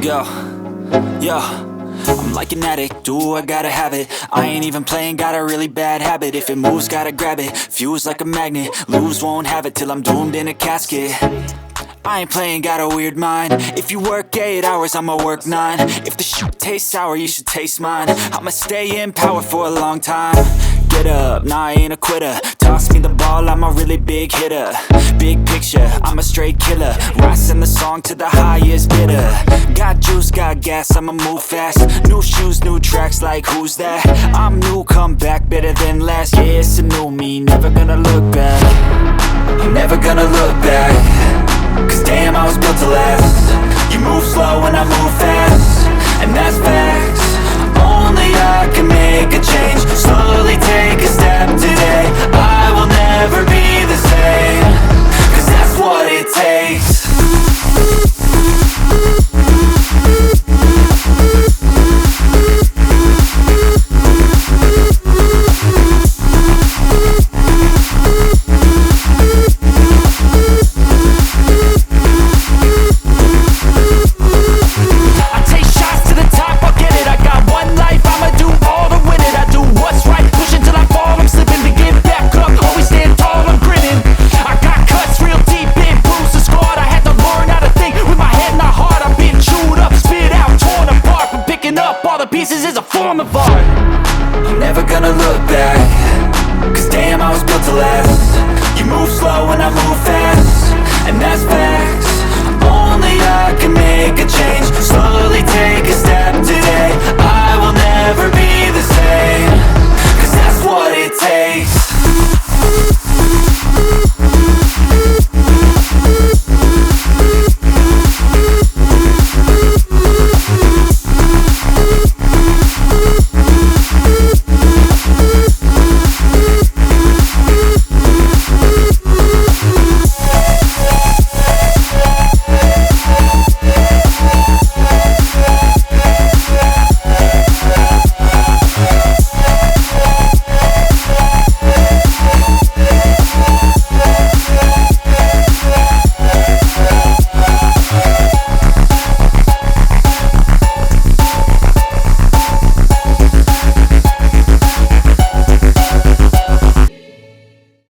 Yo, yo, I'm like an addict, do I gotta have it. I ain't even playing, got a really bad habit. If it moves, gotta grab it, fuse like a magnet. Lose, won't have it till I'm doomed in a casket. I ain't playing, got a weird mind. If you work 8 hours, I'ma work 9. If the shit tastes sour, you should taste mine. I'ma stay in power for a long time. Get up, nah, I ain't a quitter. Toss me the ball, I'm a really big hitter. Big picture, I'm a straight killer. Rising the song to the highest bidder. Got juice, got gas, I'ma move fast. New shoes, new tracks, like who's that? I'm new, come back, better than last. Yeah, it's a new me, never gonna look back. I'm never gonna look back. Cause damn, I was built to last. You move slow and I move fast, and that's facts. Only I can make a change. Slowly take a step today. I will never be the same. Cause that's what it takes. Pieces is a form of art. I'm never gonna look back. Cause damn, I was built to last. You move slow and I move fast, and that's facts. Only I can make a change. Slowly take a step today. I will never be